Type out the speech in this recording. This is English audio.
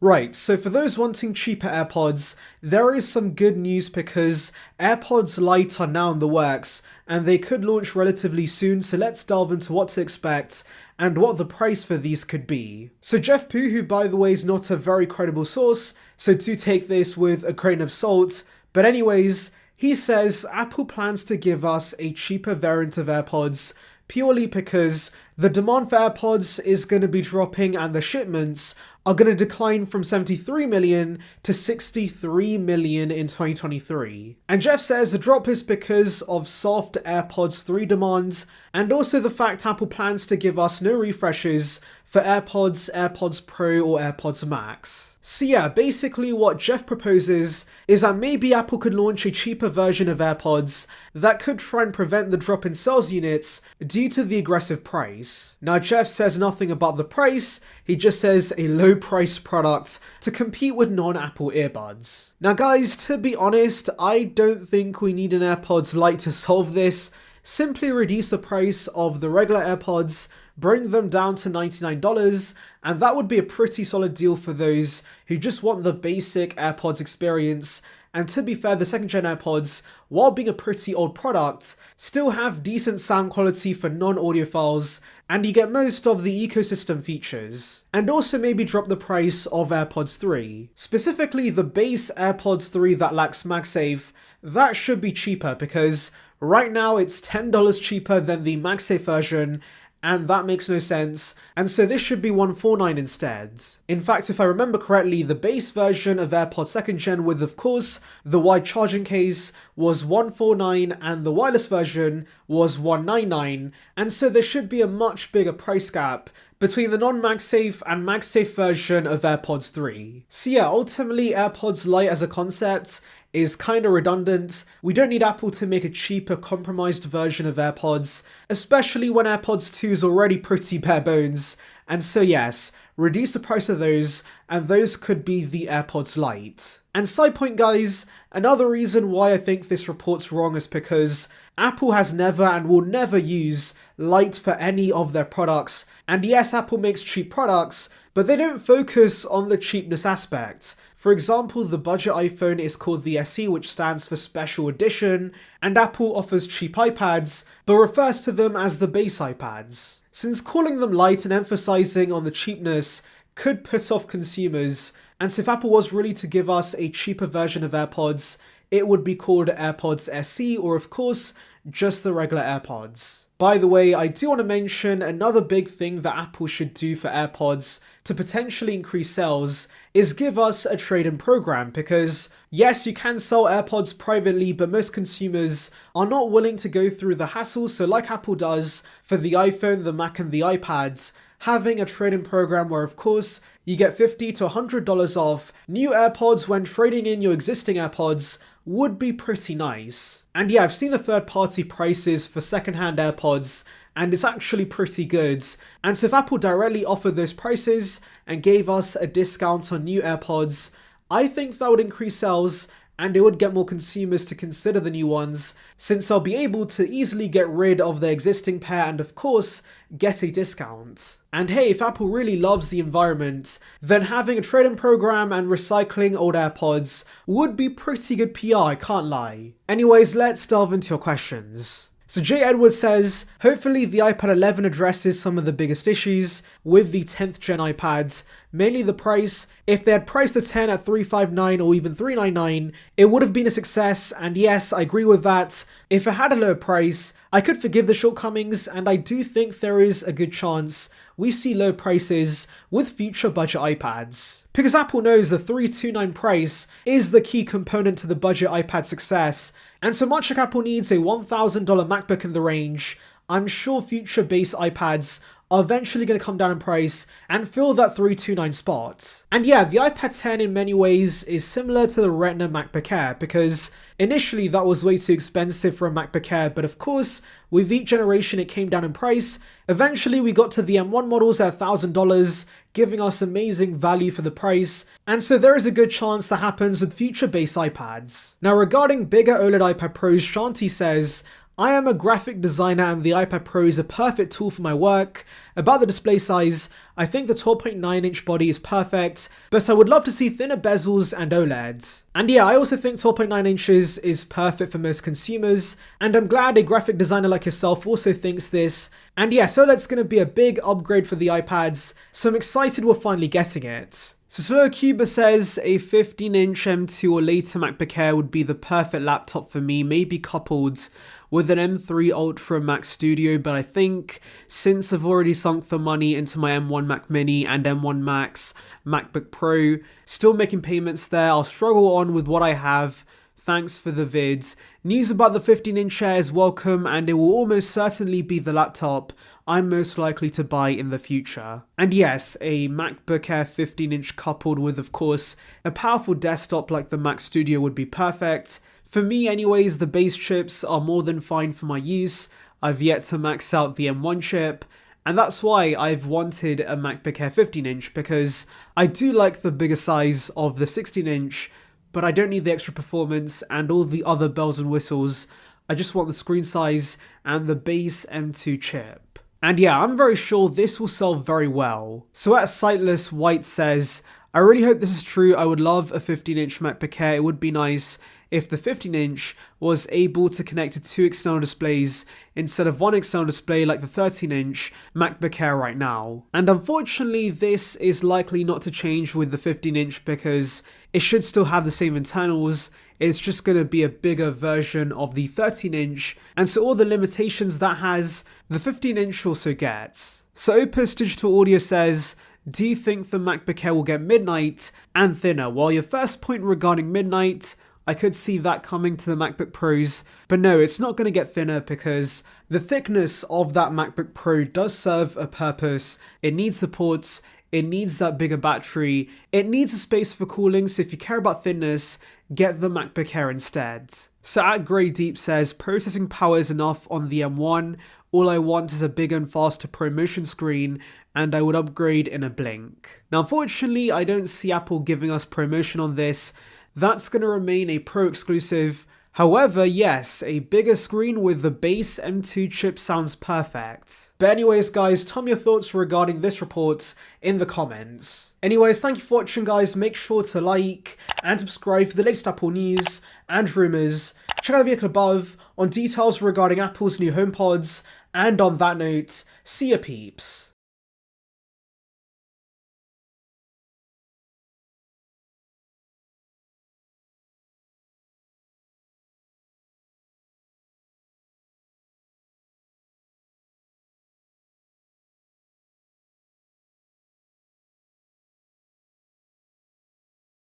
Right, so for those wanting cheaper AirPods, there is some good news because AirPods Lite are now in the works and they could launch relatively soon, so let's delve into what to expect and what the price for these could be. So Jeff Poo, who by the way is not a very credible source, so do take this with a grain of salt, but anyways, he says Apple plans to give us a cheaper variant of AirPods purely because the demand for AirPods is going to be dropping and the shipments are going to decline from 73 million to 63 million in 2023. And Jeff says the drop is because of soft AirPods 3 demand and also the fact Apple plans to give us no refreshes for AirPods, AirPods Pro or AirPods Max. So yeah, basically what Jeff proposes is that maybe Apple could launch a cheaper version of AirPods that could try and prevent the drop in sales units due to the aggressive price. Now Jeff says nothing about the price, he just says a low price product to compete with non-Apple earbuds. Now guys, to be honest, I don't think we need an AirPods Lite to solve this. Simply reduce the price of the regular AirPods, bring them down to $99, and that would be a pretty solid deal for those who just want the basic AirPods experience. And to be fair, the second gen AirPods, while being a pretty old product, still have decent sound quality for non-audiophiles, and you get most of the ecosystem features. And also maybe drop the price of AirPods 3. Specifically the base AirPods 3 that lacks MagSafe, that should be cheaper because right now it's $10 cheaper than the MagSafe version, and that makes no sense, and so this should be $149 instead. In fact, if I remember correctly, the base version of AirPods 2nd gen with, of course, the wide charging case was $149 and the wireless version was $199, and so there should be a much bigger price gap between the non-MagSafe and MagSafe version of AirPods 3. So yeah, ultimately AirPods Lite as a concept is kinda redundant. We don't need Apple to make a cheaper compromised version of AirPods, especially when AirPods 2 is already pretty bare bones. And so yes, reduce the price of those, and those could be the AirPods Lite. And side point guys, another reason why I think this report's wrong is because Apple has never and will never use Lite for any of their products. And yes, Apple makes cheap products, but they don't focus on the cheapness aspect. For example, the budget iPhone is called the SE, which stands for Special Edition, and Apple offers cheap iPads, but refers to them as the base iPads. Since calling them light and emphasizing on the cheapness could put off consumers, and so if Apple was really to give us a cheaper version of AirPods, it would be called AirPods SC, or of course, just the regular AirPods. By the way, I do want to mention another big thing that Apple should do for AirPods to potentially increase sales is give us a trade-in program, because yes, you can sell AirPods privately, but most consumers are not willing to go through the hassle. So like Apple does for the iPhone, the Mac and the iPads, having a trade-in program where of course you get $50 to $100 off new AirPods when trading in your existing AirPods would be pretty nice. And yeah, I've seen the third-party prices for second-hand AirPods, and it's actually pretty good. And so if Apple directly offered those prices and gave us a discount on new AirPods, I think that would increase sales and it would get more consumers to consider the new ones, since they'll be able to easily get rid of their existing pair and of course get a discount. And hey, if Apple really loves the environment, then having a trade-in program and recycling old AirPods would be pretty good PR, I can't lie. Anyways, let's delve into your questions. So Jay Edwards says, hopefully the iPad 11 addresses some of the biggest issues with the 10th gen iPads, mainly the price. If they had priced the 10 at $359 or even $399, it would have been a success, and yes, I agree with that. If it had a lower price, I could forgive the shortcomings, and I do think there is a good chance we see low prices with future budget iPads. Because Apple knows the $329 price is the key component to the budget iPad success, and so much like Apple needs a $1,000 MacBook in the range, I'm sure future base iPads are eventually going to come down in price and fill that $329 spot. And yeah, the iPad 10 in many ways is similar to the Retina MacBook Air, because initially that was way too expensive for a MacBook Air, but of course, with each generation it came down in price. Eventually we got to the M1 models at $1,000, giving us amazing value for the price, and so there is a good chance that happens with future base iPads. Now regarding bigger OLED iPad Pros, Shanti says, I am a graphic designer and the iPad Pro is a perfect tool for my work. About the display size, I think the 12.9-inch body is perfect, but I would love to see thinner bezels and OLEDs. And yeah, I also think 12.9 inches is perfect for most consumers, and I'm glad a graphic designer like yourself also thinks this. And yeah, OLED's going to be a big upgrade for the iPads, so I'm excited we're finally getting it. So Slow Cuba says a 15-inch M2 or later MacBook Air would be the perfect laptop for me, maybe coupled with an M3 Ultra Mac Studio, but I think since I've already sunk the money into my M1 Mac Mini and M1 Max MacBook Pro, still making payments there, I'll struggle on with what I have. Thanks for the vids. News about the 15-inch Air is welcome, and it will almost certainly be the laptop I'm most likely to buy in the future. And yes, a MacBook Air 15-inch coupled with, of course, a powerful desktop like the Mac Studio would be perfect. For me anyways, the base chips are more than fine for my use. I've yet to max out the M1 chip, and that's why I've wanted a MacBook Air 15-inch, because I do like the bigger size of the 16-inch, but I don't need the extra performance and all the other bells and whistles. I just want the screen size and the base M2 chip. And yeah, I'm very sure this will sell very well. So at Sightless White says, I really hope this is true. I would love a 15-inch MacBook Air. It would be nice if the 15-inch was able to connect to 2 external displays instead of 1 external display like the 13-inch MacBook Air right now. And unfortunately, this is likely not to change with the 15-inch because it should still have the same internals. It's just going to be a bigger version of the 13-inch, and so all the limitations that has, the 15-inch also gets. So Opus Digital Audio says, do you think the MacBook Air will get midnight and thinner? Well, your first point regarding midnight, I could see that coming to the MacBook Pros, but no, it's not going to get thinner because the thickness of that MacBook Pro does serve a purpose. It needs the ports, it needs that bigger battery, it needs a space for cooling, so if you care about thinness, get the MacBook Air instead. So at Grey Deep says, processing power is enough on the M1, all I want is a big and faster ProMotion screen, and I would upgrade in a blink. Now unfortunately, I don't see Apple giving us ProMotion on this. That's going to remain a Pro exclusive. However, yes, a bigger screen with the base M2 chip sounds perfect. But anyways guys, tell me your thoughts regarding this report in the comments. Anyways, thank you for watching guys, make sure to like and subscribe for the latest Apple news and rumours. Check out the vehicle above on details regarding Apple's new HomePods, and on that note, see ya peeps.